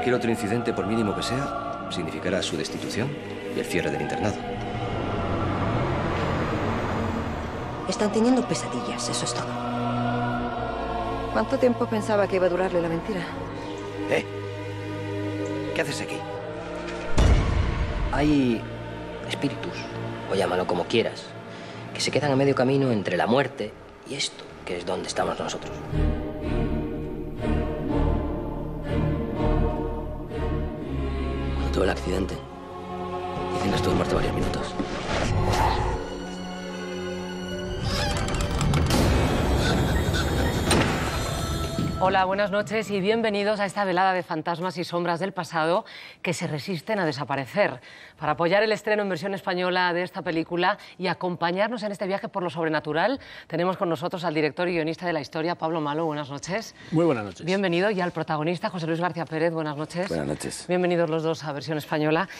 Cualquier otro incidente, por mínimo que sea, significará su destitución y el cierre del internado. Están teniendo pesadillas, eso es todo. ¿Cuánto tiempo pensaba que iba a durarle la mentira? ¿Qué haces aquí? Hay espíritus, o llámalo como quieras, que se quedan a medio camino entre la muerte y esto, que es donde estamos nosotros. Cuando tuve el accidente, dicen que estuve muerto varios minutos. Hola, buenas noches y bienvenidos a esta velada de fantasmas y sombras del pasado que se resisten a desaparecer. Para apoyar el estreno en versión española de esta película y acompañarnos en este viaje por lo sobrenatural, tenemos con nosotros al director y guionista de la historia, Pablo Malo. Buenas noches. Muy buenas noches. Bienvenido. Y al protagonista, José Luis García Pérez. Buenas noches. Buenas noches. Bienvenidos los dos a versión española.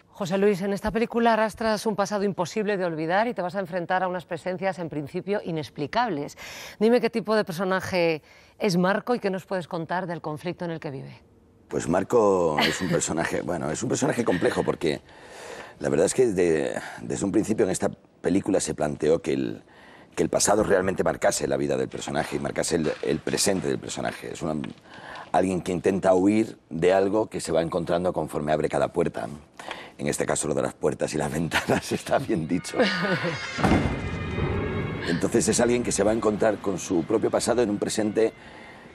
José Luis, en esta película arrastras un pasado imposible de olvidar y te vas a enfrentar a unas presencias, en principio, inexplicables. Dime qué tipo de personaje es Marco y qué nos puedes contar del conflicto en el que vive. Pues Marco es un personaje, bueno, es un personaje complejo porque la verdad es que desde un principio en esta película se planteó que el pasado realmente marcase la vida del personaje y marcase el presente del personaje. Es alguien que intenta huir de algo que se va encontrando conforme abre cada puerta. En este caso lo de las puertas y las ventanas está bien dicho. Entonces es alguien que se va a encontrar con su propio pasado en un presente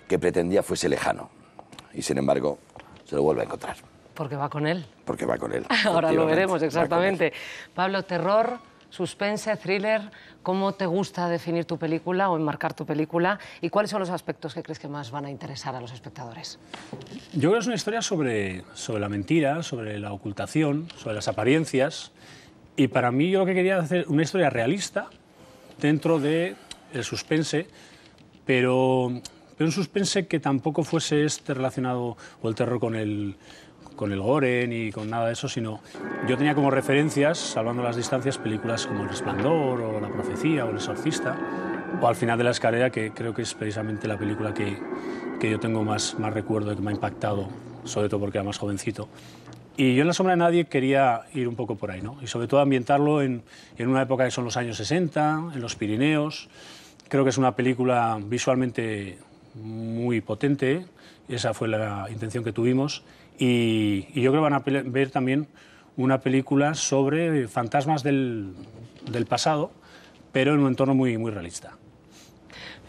que pretendía fuese lejano. Y sin embargo, se lo vuelve a encontrar. Porque va con él. Porque va con él. Ahora lo veremos, exactamente. Pablo, terror, suspense, thriller, ¿cómo te gusta definir tu película o enmarcar tu película? ¿Y cuáles son los aspectos que crees que más van a interesar a los espectadores? Yo creo que es una historia sobre la mentira, sobre la ocultación, sobre las apariencias. Y para mí yo lo que quería hacer una historia realista dentro del suspense, pero un suspense que tampoco fuese relacionado, o el terror con el gore ni con nada de eso, sino yo tenía como referencias, salvando las distancias, películas como El Resplandor o La Profecía o El Exorcista, o Al final de la escalera, que creo que es precisamente la película que yo tengo más recuerdo y que me ha impactado, sobre todo porque era más jovencito. Y yo en La sombra de nadie quería ir un poco por ahí, ¿no? Y sobre todo ambientarlo en una época que son los años 60, en los Pirineos. Creo que es una película visualmente muy potente, esa fue la intención que tuvimos. Y yo creo que van a ver también una película sobre fantasmas del pasado, pero en un entorno muy realista.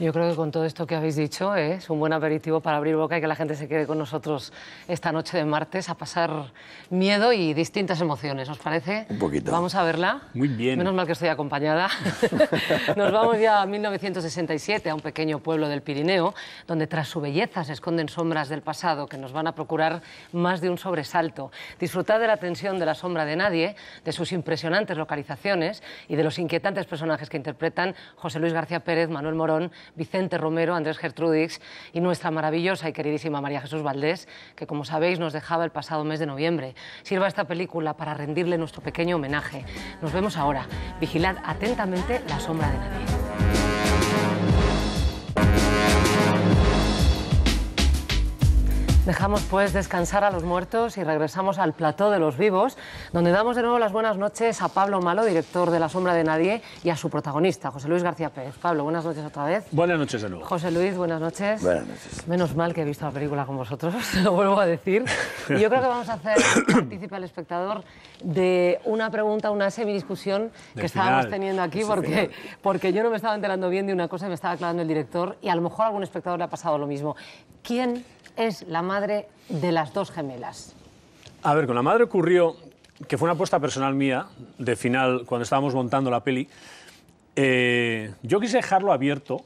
Yo creo que con todo esto que habéis dicho es un buen aperitivo para abrir boca y que la gente se quede con nosotros esta noche de martes a pasar miedo y distintas emociones. ¿Os parece? Un poquito. Vamos a verla. Muy bien. Menos mal que estoy acompañada. Nos vamos ya a 1967, a un pequeño pueblo del Pirineo, donde tras su belleza se esconden sombras del pasado que nos van a procurar más de un sobresalto. Disfrutad de la tensión de La sombra de nadie, de sus impresionantes localizaciones y de los inquietantes personajes que interpretan José Luis García Pérez, Manuel Morón, Vicente Romero, Andrés Gertrudis y nuestra maravillosa y queridísima María Jesús Valdés, que como sabéis nos dejaba el pasado mes de noviembre. Sirva esta película para rendirle nuestro pequeño homenaje. Nos vemos ahora. Vigilad atentamente La sombra de nadie. Dejamos pues descansar a los muertos y regresamos al plató de los vivos, donde damos de nuevo las buenas noches a Pablo Malo, director de La sombra de nadie, y a su protagonista, José Luis García Pérez. Pablo, buenas noches otra vez. Buenas noches de nuevo. José Luis, buenas noches. Buenas noches. Menos mal que he visto la película con vosotros, lo vuelvo a decir. Y yo creo que vamos a hacer partícipe al espectador de una pregunta, una semidiscusión que estábamos teniendo aquí, porque yo no me estaba enterando bien de una cosa y me estaba aclarando el director, y a lo mejor a algún espectador le ha pasado lo mismo. ¿Quién es la madre de las dos gemelas? A ver, con la madre ocurrió que fue una apuesta personal mía, de final, cuando estábamos montando la peli. Yo quise dejarlo abierto,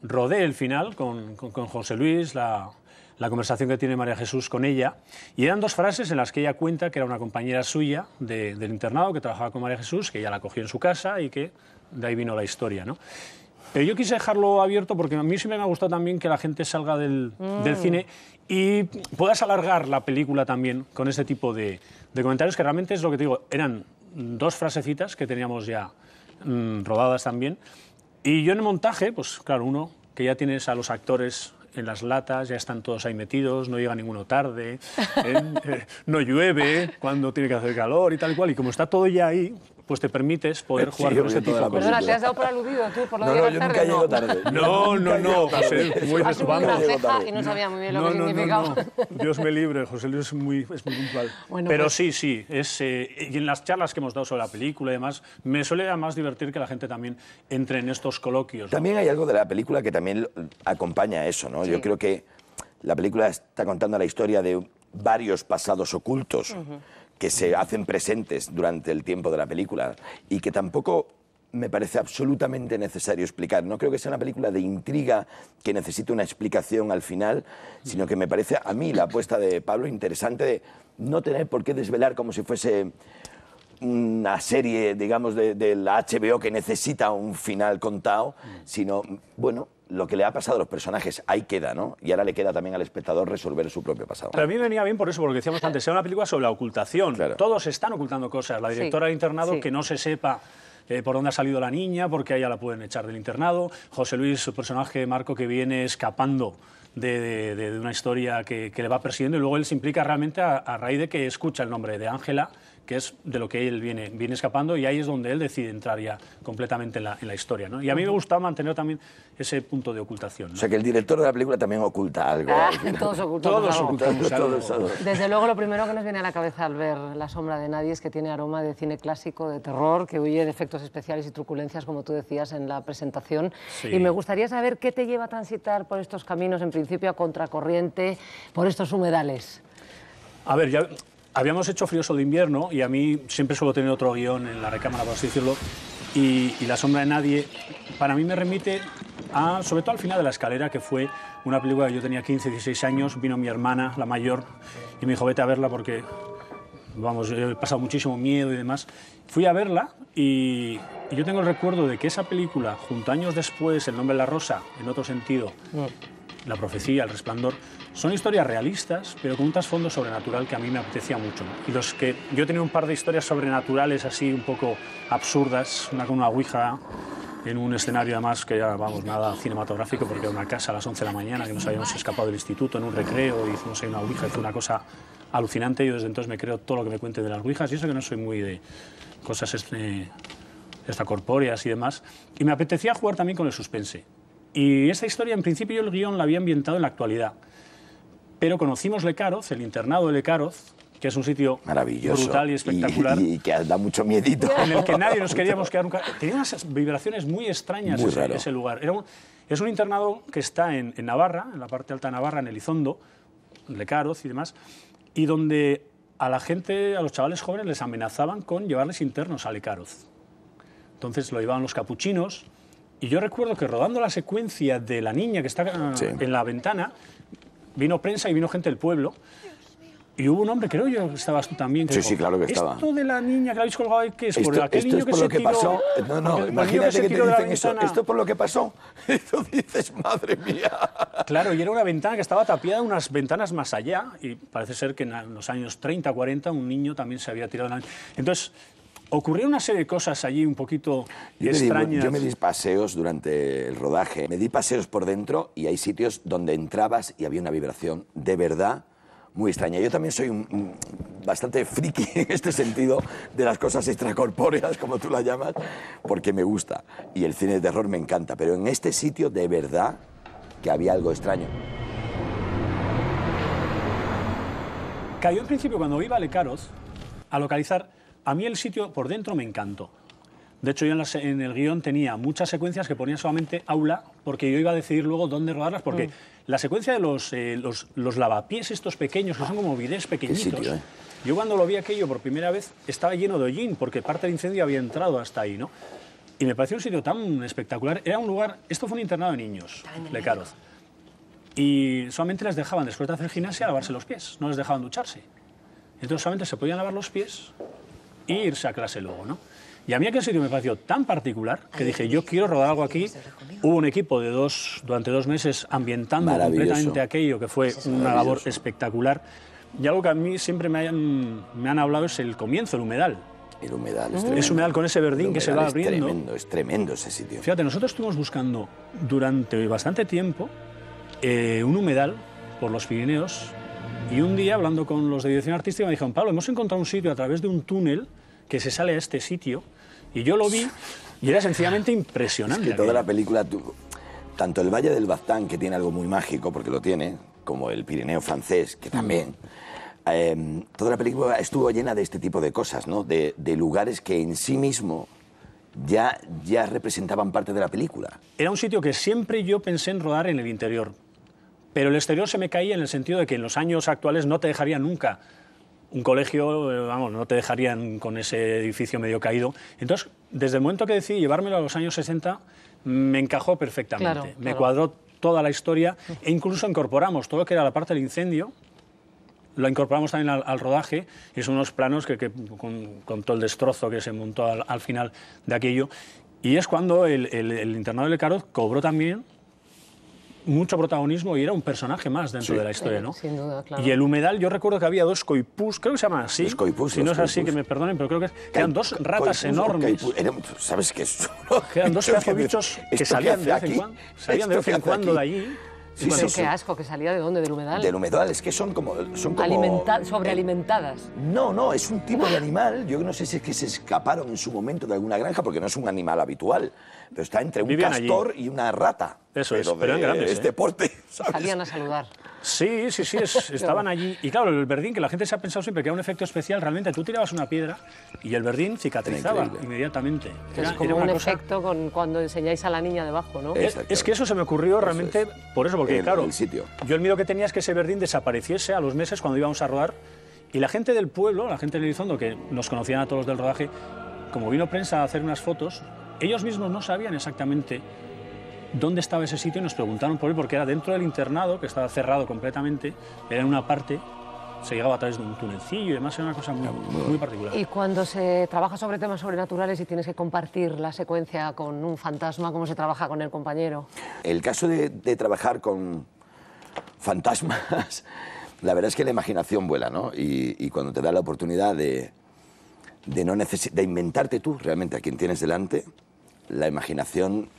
rodé el final con José Luis, la conversación que tiene María Jesús con ella, y eran dos frases en las que ella cuenta que era una compañera suya del internado, que trabajaba con María Jesús, que ella la cogió en su casa y que de ahí vino la historia, ¿no? Pero yo quise dejarlo abierto porque a mí siempre me ha gustado también que la gente salga del cine y puedas alargar la película también con este tipo de comentarios, que realmente es lo que te digo, eran dos frasecitas que teníamos ya rodadas también. Y yo en el montaje, pues claro, uno, que ya tienes a los actores en las latas, ya están todos ahí metidos, no llega ninguno tarde, no llueve cuando tiene que hacer calor y tal y cual, y como está todo ya ahí, pues te permites poder jugar con este tipo de cosas. Perdona, ¿te has dado por aludido tú por lo de llegar tarde? Yo nunca llego tarde. No, José, muy Has subido una vamos. ceja y no sabía muy bien lo que significaba. Dios me libre, José Luis es muy puntual. Bueno, pero pues... sí, y en las charlas que hemos dado sobre la película y demás, me suele además divertir que la gente también entre en estos coloquios, ¿no? También hay algo de la película que también acompaña a eso, ¿no? Sí. Yo creo que la película está contando la historia de varios pasados ocultos que se hacen presentes durante el tiempo de la película y que tampoco me parece absolutamente necesario explicar. No creo que sea una película de intriga que necesite una explicación al final, sino que me parece a mí la apuesta de Pablo interesante de no tener por qué desvelar como si fuese una serie, digamos, de la HBO que necesita un final contado, sino, bueno, lo que le ha pasado a los personajes, ahí queda, ¿no? Y ahora le queda también al espectador resolver su propio pasado. Pero a mí me venía bien por eso, porque decíamos antes, era una película sobre la ocultación. Claro. Todos están ocultando cosas. La directora del internado, que no se sepa por dónde ha salido la niña, porque a ella la pueden echar del internado. José Luis, su personaje, Marco, que viene escapando de una historia que le va persiguiendo, y luego él se implica realmente a raíz de que escucha el nombre de Ángela, que es de lo que él viene escapando, y ahí es donde él decide entrar ya completamente en la historia, ¿no? Y a mí me gustaba mantener también ese punto de ocultación, ¿no? O sea, que el director de la película también oculta algo. Todos ocultamos algo. algo. Desde luego, lo primero que nos viene a la cabeza al ver La sombra de nadie es que tiene aroma de cine clásico, de terror, que huye de efectos especiales y truculencias, como tú decías en la presentación. Sí. Y me gustaría saber qué te lleva a transitar por estos caminos, en principio a contracorriente, por estos humedales. A ver, ya habíamos hecho Frío Sol de Invierno, y a mí siempre suelo tener otro guión en la recámara, por así decirlo, y La sombra de nadie, para mí me remite sobre todo al final de La escalera, que fue una película que yo tenía 15, 16 años, vino mi hermana, la mayor, y me dijo, vete a verla porque, vamos, he pasado muchísimo miedo y demás. Fui a verla y yo tengo el recuerdo de que esa película, junto a años después, El nombre de la rosa, en otro sentido, La profecía, El resplandor, son historias realistas, pero con un trasfondo sobrenatural que a mí me apetecía mucho, ¿no? Y los que yo he tenido un par de historias sobrenaturales así un poco absurdas, una con una ouija en un escenario además que ya, vamos, nada cinematográfico, porque era una casa a las 11 de la mañana que nos habíamos escapado del instituto en un recreo, y hicimos ahí una ouija, y fue una cosa alucinante. Yo desde entonces me creo todo lo que me cuenten de las ouijas, y eso que no soy muy de cosas extracorpóreas y demás, y me apetecía jugar también con el suspense. Y esta historia, en principio, yo el guión la había ambientado en la actualidad, pero conocimos Lecaroz, el internado de Lecaroz, que es un sitio maravilloso, brutal y espectacular. Y que da mucho miedito. En el que nadie nos queríamos quedar nunca. Tenía unas vibraciones muy extrañas ese lugar. Es un internado que está en Navarra, en la parte alta de Navarra, en Elizondo, Lecaroz y demás, y donde a la gente, a los chavales jóvenes, les amenazaban con llevarles internos a Lecaroz. Entonces lo llevaban los capuchinos, y yo recuerdo que rodando la secuencia de la niña que está en la ventana, vino prensa y vino gente del pueblo, y hubo un hombre, creo yo, que estabas tú también, que Sí, dijo, sí, claro que estaba. Esto de la niña que la habéis colgado ahí, ¿qué es? ¿Por aquel niño es que por se lo que tiró? pasó. No, imagínate que te dicen eso. Esto es por lo que pasó. Y tú dices, madre mía. Claro, y era una ventana que estaba tapiada, unas ventanas más allá, y parece ser que en los años 30, 40, un niño también se había tirado. Entonces, ocurrió una serie de cosas allí un poquito extrañas. Yo me di paseos durante el rodaje, me di paseos por dentro, y hay sitios donde entrabas y había una vibración de verdad muy extraña. Yo también soy bastante friki en este sentido de las cosas extracorpóreas, como tú las llamas, porque me gusta. Y el cine de terror me encanta, pero en este sitio de verdad que había algo extraño. Cayó en principio cuando iba a Lecaroz a localizar. A mí el sitio por dentro me encantó. De hecho, yo en el guión tenía muchas secuencias que ponía solamente aula, porque yo iba a decidir luego dónde rodarlas, porque la secuencia de los lavapiés estos pequeños, que son como bidés pequeñitos, sitio, yo cuando lo vi aquello por primera vez estaba lleno de hollín, porque parte del incendio había entrado hasta ahí, ¿no? Y me pareció un sitio tan espectacular. Era un lugar, esto fue un internado de niños, Lecaroz, y solamente les dejaban, después de hacer gimnasia, lavarse los pies, no les dejaban ducharse. Entonces solamente se podían lavar los pies e irse a clase luego, ¿no? Y a mí aquel sitio me pareció tan particular que dije, yo quiero rodar algo aquí. Hubo un equipo durante 2 meses ambientando completamente aquello, que fue una labor espectacular. Y algo que a mí siempre me han hablado es el comienzo, el humedal. El humedal es tremendo. Es humedal con ese verdín que se va abriendo. Es tremendo ese sitio. Fíjate, nosotros estuvimos buscando durante bastante tiempo un humedal por los Pirineos, y un día, hablando con los de dirección artística, me dijeron: Pablo, hemos encontrado un sitio a través de un túnel que se sale a este sitio, y yo lo vi y era sencillamente impresionante. Es que toda la película, tanto el Valle del Baztán, que tiene algo muy mágico, porque lo tiene, como el Pirineo francés, que también, toda la película estuvo llena de este tipo de cosas, ¿no? De lugares que en sí mismo ya representaban parte de la película. Era un sitio que siempre yo pensé en rodar en el interior, pero el exterior se me caía en el sentido de que en los años actuales no te dejarían nunca un colegio, vamos, no te dejarían con ese edificio medio caído. Entonces, desde el momento que decidí llevármelo a los años 60, me encajó perfectamente. Claro, me cuadró toda la historia e incluso incorporamos todo lo que era la parte del incendio, lo incorporamos también al rodaje, y son unos planos que con todo el destrozo que se montó al final de aquello. Y es cuando el internado de Le Carrot cobró también mucho protagonismo y era un personaje más dentro de la historia, ¿no? Sin duda, claro. Y el humedal, yo recuerdo que había dos coipús, creo que se llaman así. Los coipús, si no es así, que me perdonen, pero creo que eran dos ratas enormes. ¿Sabes qué es? Eran dos pedazos bichos que salían de vez en cuando, de allí. Sí, Pero sí, qué asco, que salía de dónde, del humedal. Del humedal, es que son como sobrealimentadas. No, es un tipo de animal. Yo no sé si es que se escaparon en su momento de alguna granja, porque no es un animal habitual, pero está entre un castor allí y una rata. Eso es, pero eran grandes. Es deporte, ¿sabes? Salían a saludar. Sí, estaban allí. Y claro, el verdín, que la gente se ha pensado siempre que era un efecto especial, realmente tú tirabas una piedra y el verdín cicatrizaba inmediatamente. Es como un efecto cuando enseñáis a la niña debajo, ¿no? Es que eso se me ocurrió realmente por eso, porque claro, yo el miedo que tenía es que ese verdín desapareciese a los meses cuando íbamos a rodar, y la gente del pueblo, la gente de Elizondo, que nos conocían a todos del rodaje, como vino prensa a hacer unas fotos, ellos mismos no sabían exactamente dónde estaba ese sitio y nos preguntaron por él, porque era dentro del internado, que estaba cerrado completamente, era en una parte, se llegaba a través de un tunelcillo y demás, era una cosa muy particular. Y cuando se trabaja sobre temas sobrenaturales y tienes que compartir la secuencia con un fantasma, ¿cómo se trabaja con el compañero? El caso de trabajar con fantasmas, la verdad es que la imaginación vuela, ¿no? Y cuando te da la oportunidad de inventarte tú realmente a quien tienes delante, la imaginación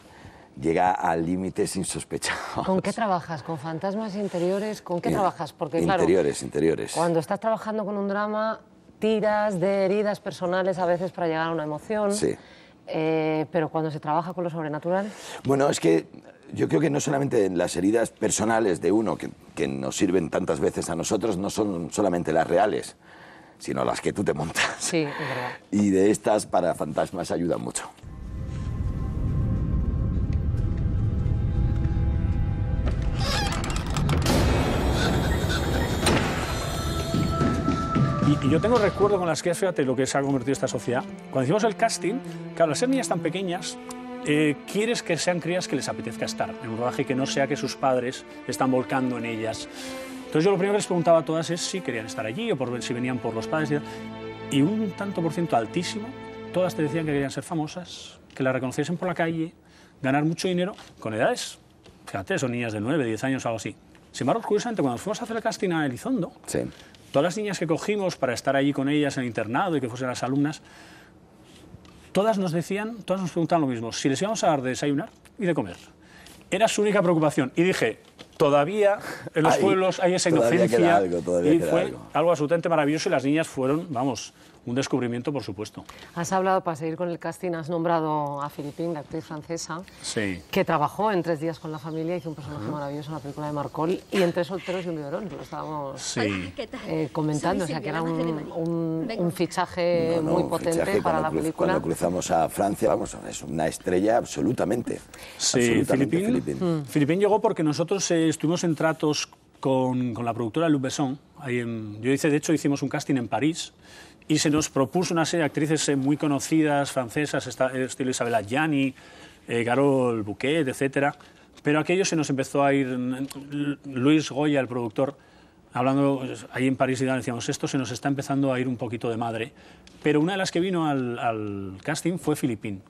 llega a límites insospechados. ¿Con qué trabajas? ¿Con fantasmas interiores? ¿Con qué trabajas? Porque interiores. Cuando estás trabajando con un drama, tiras de heridas personales a veces para llegar a una emoción. Sí. Pero cuando se trabaja con lo sobrenatural... Bueno, es que yo creo que no solamente las heridas personales de uno, que nos sirven tantas veces a nosotros, no son solamente las reales, sino las que tú te montas. Sí, es verdad. Y de estas, para fantasmas, ayudan mucho. Y yo tengo recuerdo con las que, fíjate lo que se ha convertido esta sociedad. Cuando hicimos el casting, claro, al ser niñas tan pequeñas, quieres que sean crías que les apetezca estar en un rodaje, que no sea que sus padres están volcando en ellas. Entonces yo lo primero que les preguntaba a todas es si querían estar allí o si venían por los padres. Y un tanto por ciento altísimo, todas te decían que querían ser famosas, que la reconociesen por la calle, ganar mucho dinero, con edades, fíjate, son niñas de 9, 10 años o algo así. Sin embargo, curiosamente, cuando fuimos a hacer el casting a Elizondo, sí, todas las niñas que cogimos para estar allí con ellas en el internado y que fuesen las alumnas, todas nos preguntaban lo mismo, si les íbamos a dar de desayunar y de comer. Era su única preocupación. Y dije, todavía en los pueblos hay esa inocencia. Y fue algo absolutamente maravilloso y las niñas fueron, vamos, un descubrimiento, por supuesto. Has hablado, para seguir con el casting, has nombrado a Philippine, la actriz francesa, sí, que trabajó en 3 días con la familia, hizo un personaje maravilloso en la película de Marcol y en 3 solteros y un biberón, lo estábamos comentando, o sea que era un fichaje muy potente para la película. Cuando cruzamos a Francia, vamos, es una estrella absolutamente. Sí, Philippine llegó porque nosotros estuvimos en tratos con la productora Luc Besson. De hecho, hicimos un casting en París y se nos propuso una serie de actrices muy conocidas, francesas, estilo Isabelle Adjani, Carole Bouquet, etc. Pero aquello se nos empezó a ir. Luis Goya, el productor, hablando ahí en París, y decíamos, esto se nos está empezando a ir un poquito de madre. Pero una de las que vino al casting fue Philippine.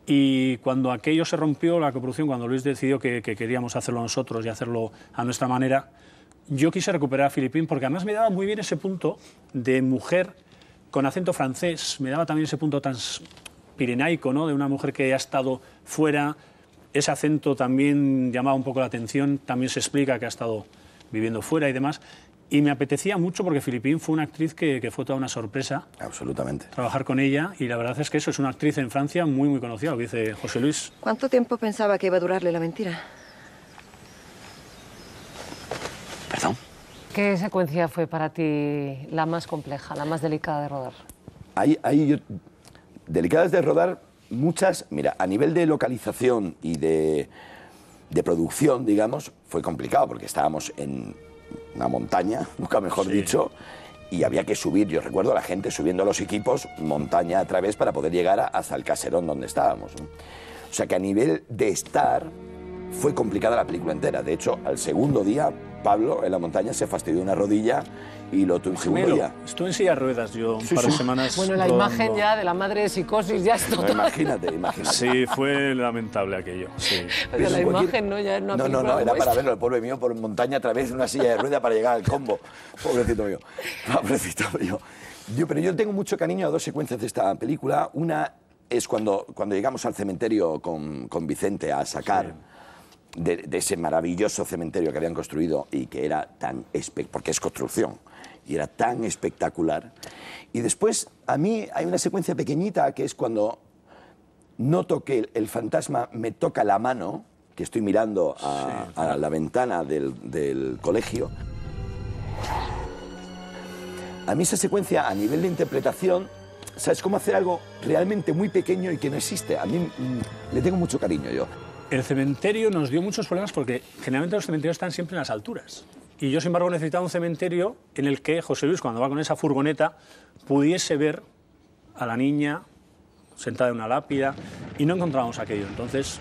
Y cuando aquello se rompió, la coproducción, cuando Luis decidió que queríamos hacerlo nosotros y hacerlo a nuestra manera, yo quise recuperar a Philippine porque además me daba muy bien ese punto de mujer con acento francés, me daba también ese punto tan pirenaico, ¿no? De una mujer que ha estado fuera, ese acento también llamaba un poco la atención, también se explica que ha estado viviendo fuera y demás. Y me apetecía mucho porque Philippine fue una actriz que fue toda una sorpresa. Absolutamente. Trabajar con ella, y la verdad es que eso es una actriz en Francia muy, muy conocida, lo que dice José Luis. ¿Cuánto tiempo pensaba que iba a durarle la mentira? ¿Perdón? ¿Qué secuencia fue para ti la más compleja, la más delicada de rodar? Delicadas de rodar, muchas. Mira, a nivel de localización y de producción, digamos, fue complicado porque estábamos en una montaña, nunca mejor dicho, y había que subir. Yo recuerdo a la gente subiendo los equipos montaña a través para poder llegar hasta el caserón donde estábamos, ¿no? O sea que a nivel de estar fue complicada la película entera. De hecho, al segundo día, Pablo en la montaña se fastidió una rodilla y lo tuvo el segundo día. Estuve en silla de ruedas yo un par de semanas. Bueno, la rodando. imagen ya de la madre de Psicosis ya es No, total. imagínate. Sí, fue lamentable aquello. Sí. Pero la imagen no ya es una película No, era como para esta. verlo, el pobre mío, por montaña a través de una silla de ruedas para llegar al combo. Pobrecito mío. Pobrecito mío. Pero yo tengo mucho cariño a dos secuencias de esta película. Una es cuando llegamos al cementerio con Vicente a sacar de ese maravilloso cementerio que habían construido y que era tan porque es construcción, y era tan espectacular. Y después, a mí hay una secuencia pequeñita que es cuando noto que el fantasma me toca la mano, que estoy mirando a la ventana del colegio. A mí esa secuencia, a nivel de interpretación, ¿sabes cómo hacer algo realmente muy pequeño y que no existe? A mí le tengo mucho cariño yo. El cementerio nos dio muchos problemas porque generalmente los cementerios están siempre en las alturas. Y yo, sin embargo, necesitaba un cementerio en el que José Luis, cuando va con esa furgoneta, pudiese ver a la niña sentada en una lápida, y no encontrábamos aquello. Entonces,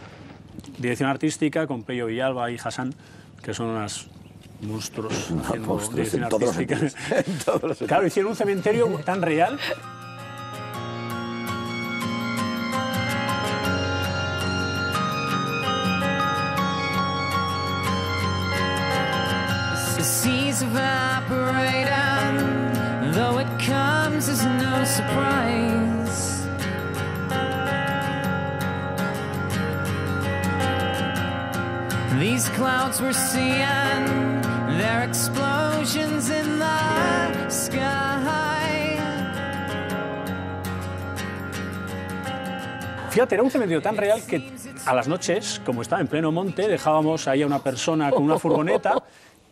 dirección artística con Pello Villalba y Hassan, que son unos monstruos haciendo Monstruos dirección en todos los artística. sentidos. En todos los Claro, hicieron un cementerio tan real. The seas evaporate, and though it comes as no surprise, these clouds we're seeing, they're explosions in the sky. Fíjate, era un cementerio tan real que a las noches, como estaba en pleno monte, dejábamos ahí a una persona con una furgoneta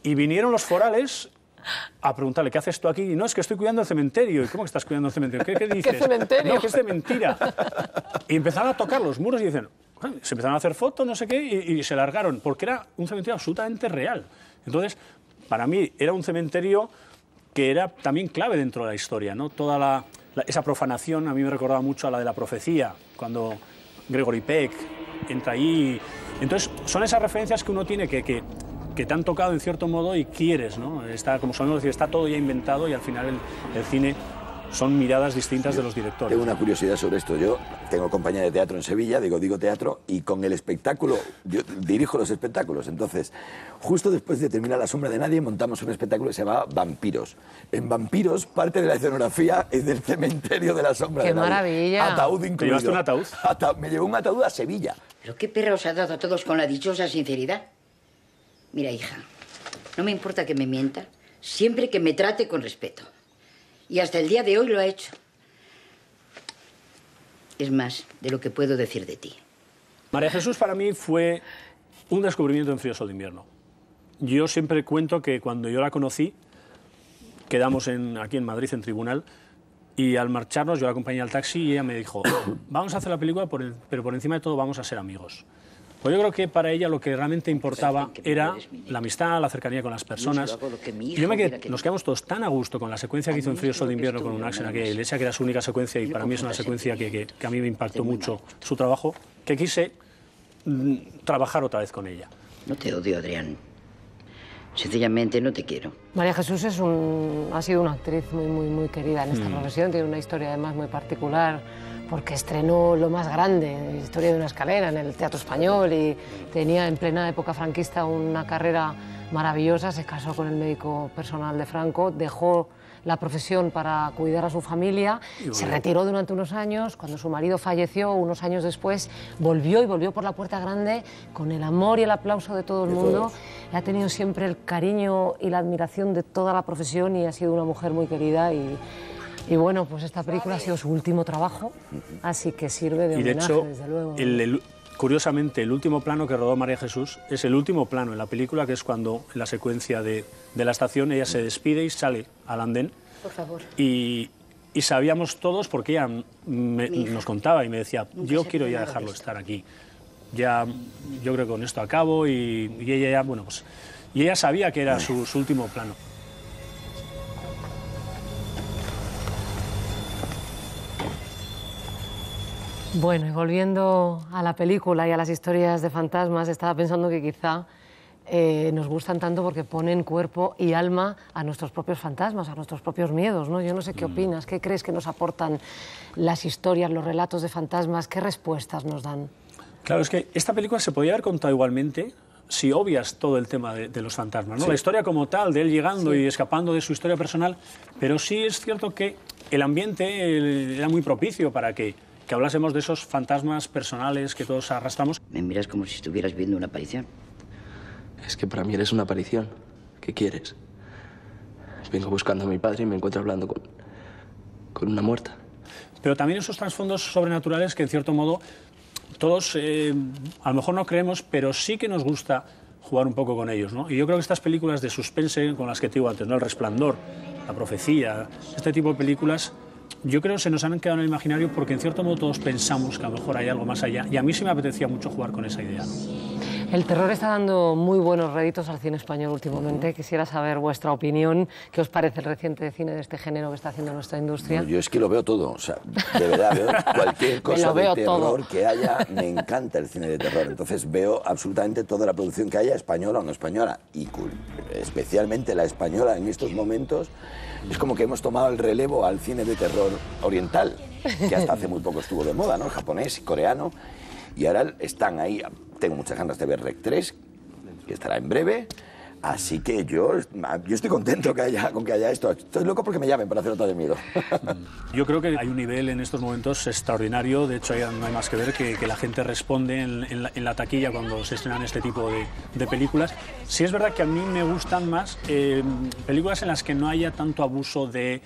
y vinieron los forales a preguntarle, ¿qué haces tú aquí? Y no, es que estoy cuidando el cementerio. ¿Y cómo que estás cuidando el cementerio? ¿Qué dices? ¿Qué cementerio? No, que es de mentira. Y empezaron a tocar los muros y dicen, se empezaron a hacer fotos, no sé qué, y se largaron, porque era un cementerio absolutamente real. Entonces, para mí era un cementerio que era también clave dentro de la historia, ¿no? Toda esa profanación a mí me recordaba mucho a la de La profecía, cuando Gregory Peck entra allí. Entonces, son esas referencias que uno tiene que te han tocado en cierto modo y quieres, ¿no? Está, como solemos decir, está todo ya inventado, y al final el cine son miradas distintas de los directores. Tengo una curiosidad sobre esto. Yo tengo compañía de teatro en Sevilla, digo teatro, y con el espectáculo, yo dirijo los espectáculos. Entonces, justo después de terminar La sombra de nadie, montamos un espectáculo que se llamaba Vampiros. En Vampiros, parte de la escenografía es del cementerio de La sombra de nadie. ¡Qué maravilla! Ataúd incluido. ¿Te llevaste un ataúd? Me llevé un ataúd a Sevilla. ¿Pero qué perra os ha dado a todos con la dichosa sinceridad? Mira, hija, no me importa que me mienta, siempre que me trate con respeto. Y hasta el día de hoy lo ha hecho. Es más de lo que puedo decir de ti. María Jesús para mí fue un descubrimiento en Frío Sol de Invierno. Yo siempre cuento que cuando yo la conocí, quedamos aquí en Madrid, en Tribunal, y al marcharnos yo la acompañé al taxi y ella me dijo, vamos a hacer la película, pero por encima de todo vamos a ser amigos. Pues yo creo que para ella lo que realmente importaba era la amistad, la cercanía con las personas. Y nos quedamos todos tan a gusto con la secuencia que hizo en Frío Sol de Invierno con un Axe en aquella iglesia, que era su única secuencia, y para mí es una secuencia que a mí me impactó mucho su trabajo, que quise trabajar otra vez con ella. No te odio, Adrián. Sencillamente no te quiero. María Jesús ha sido una actriz muy querida en esta profesión. Tiene una historia además muy particular, porque estrenó Lo más grande, Historia de una escalera, en el Teatro Español, y tenía en plena época franquista una carrera maravillosa. Se casó con el médico personal de Franco, dejó la profesión para cuidar a su familia, se retiró durante unos años, cuando su marido falleció, unos años después, volvió por la puerta grande con el amor y el aplauso de todo el mundo. Ha tenido siempre el cariño y la admiración de toda la profesión y ha sido una mujer muy querida y bueno, pues esta película ha sido su último trabajo, así que sirve de homenaje, hecho, desde luego. Curiosamente, el último plano que rodó María Jesús es el último plano en la película, que es cuando, en la secuencia de la estación, ella se despide y sale al andén. Por favor. Y sabíamos todos, porque ella nos contaba y me decía, yo quiero ya dejarlo estar aquí. Ya, yo creo que con esto acabo y ella ya, bueno, pues... Y ella sabía que era su último plano. Bueno, y volviendo a la película y a las historias de fantasmas, estaba pensando que quizá nos gustan tanto porque ponen cuerpo y alma a nuestros propios fantasmas, a nuestros propios miedos, ¿no? Yo no sé qué opinas, ¿qué crees que nos aportan las historias, los relatos de fantasmas? ¿Qué respuestas nos dan? Claro, es que esta película se podía haber contado igualmente si obvias todo el tema de los fantasmas, ¿no? Sí. La historia como tal, de él llegando y escapando de su historia personal, pero sí es cierto que el ambiente era muy propicio para que hablásemos de esos fantasmas personales que todos arrastramos. Me miras como si estuvieras viendo una aparición. Es que para mí eres una aparición. ¿Qué quieres? Vengo buscando a mi padre y me encuentro hablando con una muerta. Pero también esos trasfondos sobrenaturales que, en cierto modo, todos a lo mejor no creemos, pero sí que nos gusta jugar un poco con ellos, ¿no? Y yo creo que estas películas de suspense, con las que te digo antes, ¿no? El Resplandor, La Profecía, este tipo de películas, yo creo que se nos han quedado en el imaginario porque, en cierto modo, todos pensamos que a lo mejor hay algo más allá. Y a mí sí me apetecía mucho jugar con esa idea, ¿no? El terror está dando muy buenos réditos al cine español últimamente. Quisiera saber vuestra opinión. ¿Qué os parece el reciente cine de este género que está haciendo nuestra industria? No, yo es que lo veo todo. O sea, de verdad, veo cualquier cosa de terror que haya. Me encanta el cine de terror. Entonces veo absolutamente toda la producción que haya, española o no española. Y especialmente la española en estos momentos. Es como que hemos tomado el relevo al cine de terror oriental, que hasta hace muy poco estuvo de moda, ¿no? El japonés y coreano. Y ahora están ahí. Tengo muchas ganas de ver REC 3, que estará en breve. Así que yo estoy contento con que haya esto. Estoy loco porque me llamen para hacer otra de miedo. Yo creo que hay un nivel en estos momentos extraordinario. De hecho, no hay más que ver que la gente responde en la taquilla cuando se estrenan este tipo de películas. Sí es verdad que a mí me gustan más películas en las que no haya tanto abuso de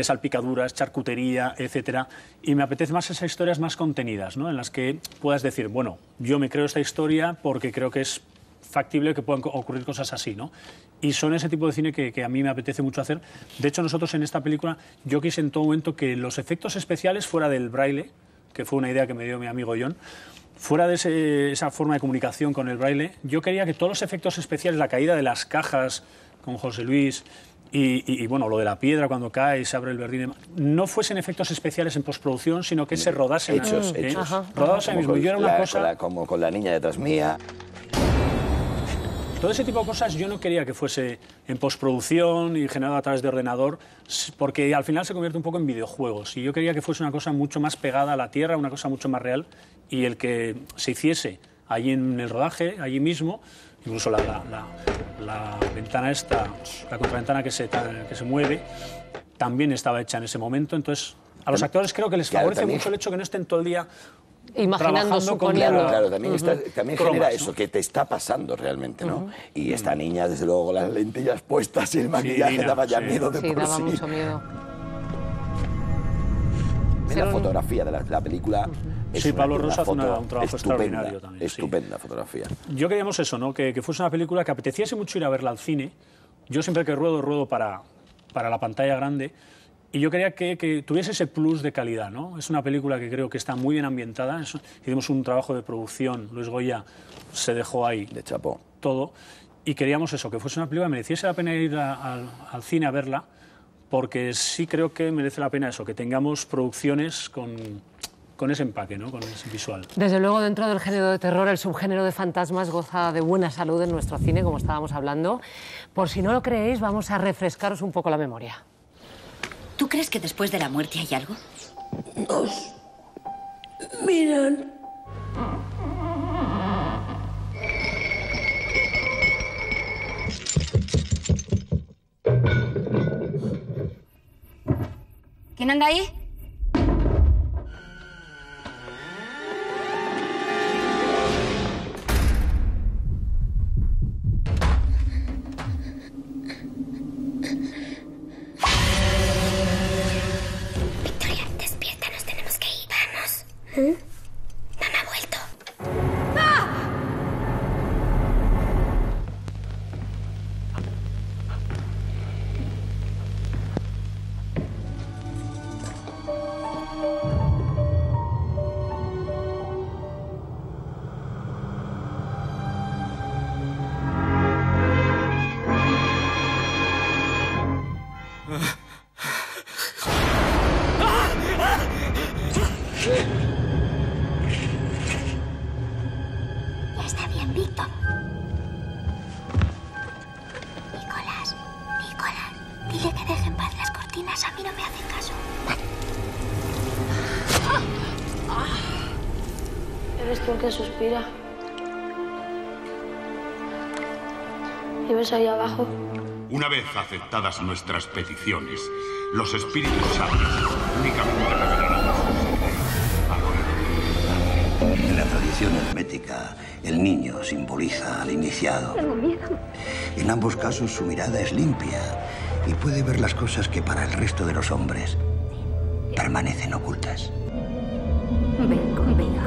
salpicaduras, charcutería, etcétera, y me apetece más esas historias más contenidas, ¿no? En las que puedas decir, bueno, yo me creo esta historia porque creo que es factible que puedan ocurrir cosas así, ¿no? Y son ese tipo de cine que a mí me apetece mucho hacer. De hecho, nosotros en esta película, yo quise en todo momento que los efectos especiales fuera del braille, que fue una idea que me dio mi amigo John, fuera de esa forma de comunicación con el braille, yo quería que todos los efectos especiales, la caída de las cajas con José Luis, y bueno, lo de la piedra cuando cae y se abre el verdín, no fuesen efectos especiales en postproducción, sino que se rodasen hechos. Rodados ahí mismo. Yo era una cosa... como con la niña detrás mía. Todo ese tipo de cosas yo no quería que fuese en postproducción y generado a través de ordenador, porque al final se convierte un poco en videojuegos. Y yo quería que fuese una cosa mucho más pegada a la tierra, una cosa mucho más real, y el que se hiciese allí en el rodaje, allí mismo, incluso la ventana esta, la contraventana que se mueve, también estaba hecha en ese momento. Entonces, a los actores creo que les favorece mucho el hecho que no estén todo el día imaginando, suponiendo. Claro, también genera eso, que te está pasando realmente, ¿no? Y esta niña, desde luego, con las lentillas puestas y el maquillaje daba ya miedo de por sí. Sí, daba mucho miedo. La fotografía de la película... Sí, Pablo Rosa hace un trabajo extraordinario también. Estupenda fotografía. Yo queríamos eso, ¿no? Que fuese una película que apeteciese mucho ir a verla al cine. Yo siempre que ruedo para la pantalla grande. Y yo quería que tuviese ese plus de calidad, ¿no? Es una película que creo que está muy bien ambientada. Hicimos un trabajo de producción. Luis Goya se dejó ahí de chapó todo. Y queríamos eso, que fuese una película que mereciese la pena ir al cine a verla, porque sí creo que merece la pena eso, que tengamos producciones con ese empaque, ¿no? Con ese visual. Desde luego, dentro del género de terror, el subgénero de fantasmas goza de buena salud en nuestro cine, como estábamos hablando. Por si no lo creéis, vamos a refrescaros un poco la memoria. ¿Tú crees que después de la muerte hay algo? Nos miran. ¿Quién anda ahí? Victoria, despierta, nos tenemos que ir. Vamos. Mamá ha vuelto. Ya está bien, Víctor. Nicolás, dile que deje en paz las cortinas. A mí no me hacen caso. ¿Eres tú el que suspira? ¿Y ves ahí abajo? Una vez aceptadas nuestras peticiones, los espíritus sabios únicamente revelarán En la tradición hermética, el niño simboliza al iniciado. Tengo miedo. En ambos casos, su mirada es limpia y puede ver las cosas que para el resto de los hombres permanecen ocultas. Ven conmigo.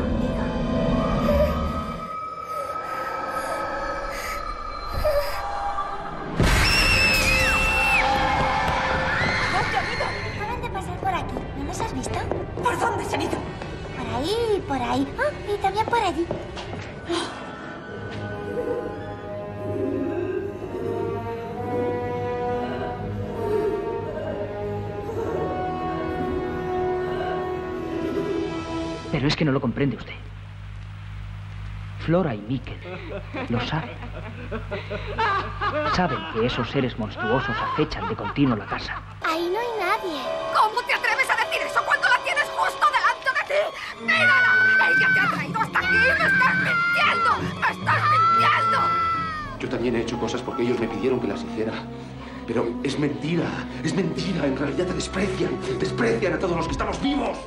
Acaban de pasar por aquí. ¿No los has visto? ¿Por dónde se han ido? Por ahí. Y también por allí. Pero es que no lo comprende usted. Flora y Miquel lo saben. Saben que esos seres monstruosos acechan de continuo la casa. Ahí no hay nadie. ¿Cómo te atreves a decir eso cuando la tienes justo delante de ti? ¡Mírala! ¡Ella te ha traído hasta aquí! ¡Me estás mintiendo! ¡Me estás mintiendo! Yo también he hecho cosas porque ellos me pidieron que las hiciera. Pero es mentira, es mentira. En realidad te desprecian a todos los que estamos vivos.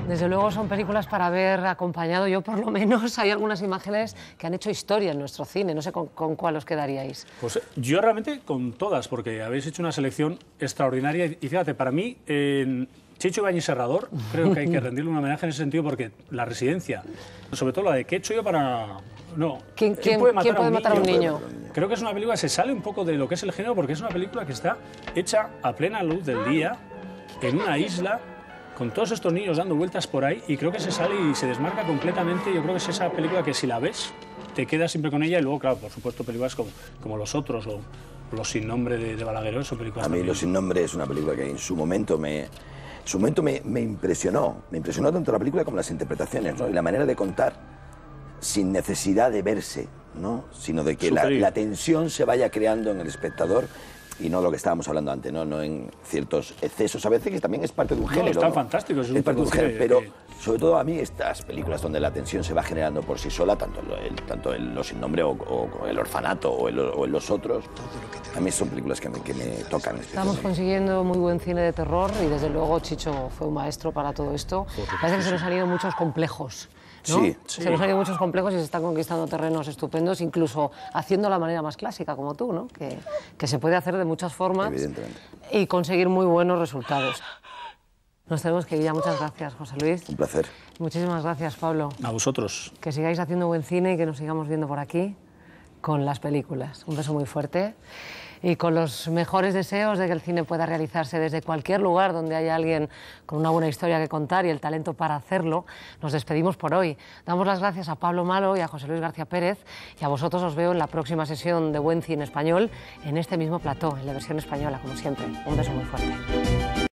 Desde luego son películas para haber acompañado. Yo, por lo menos, hay algunas imágenes que han hecho historia en nuestro cine. No sé con cuál os quedaríais. Pues yo realmente con todas, porque habéis hecho una selección extraordinaria. Y fíjate, para mí, Checho Ibáñez Serrador, creo que hay que rendirle un homenaje en ese sentido, porque La Residencia, sobre todo la de ¿qué he hecho yo para...? No. ¿Quién puede matar a un niño? Creo que es una película que se sale un poco de lo que es el género, porque es una película que está hecha a plena luz del día, en una isla, con todos estos niños dando vueltas por ahí, y creo que se sale y se desmarca completamente. Yo creo que es esa película que si la ves, te quedas siempre con ella. Y luego, claro, por supuesto, películas como Los Otros o Los Sin Nombre de Balagueró son películas. A mí Los Sin Nombre es una película que en su momento me impresionó. Me impresionó tanto la película como las interpretaciones, ¿no? Y la manera de contar sin necesidad de verse, ¿no? Sino de que la tensión se vaya creando en el espectador. Y no lo que estábamos hablando antes, no en ciertos excesos a veces, que también es parte de un género. Están fantásticos. Es parte de un género, pero sobre todo a mí estas películas donde la tensión se va generando por sí sola, tanto en Los Sin Nombre o El Orfanato o en Los Otros, a mí son películas que me tocan. Estamos consiguiendo muy buen cine de terror y desde luego Chicho fue un maestro para todo esto. Parece que se nos han ido muchos complejos. ¿no? Sí. Se nos han ido muchos complejos y se están conquistando terrenos estupendos, incluso haciendo la manera más clásica, como tú, ¿no? Que se puede hacer de muchas formas y conseguir muy buenos resultados. Nos tenemos que ir ya. Muchas gracias, José Luis. Un placer. Muchísimas gracias, Pablo. A vosotros. Que sigáis haciendo buen cine y que nos sigamos viendo por aquí con las películas. Un beso muy fuerte. Y con los mejores deseos de que el cine pueda realizarse desde cualquier lugar donde haya alguien con una buena historia que contar y el talento para hacerlo, nos despedimos por hoy. Damos las gracias a Pablo Malo y a José Luis García Pérez, y a vosotros os veo en la próxima sesión de Buen Cine Español en este mismo plató, en la versión española, como siempre. Un beso muy fuerte.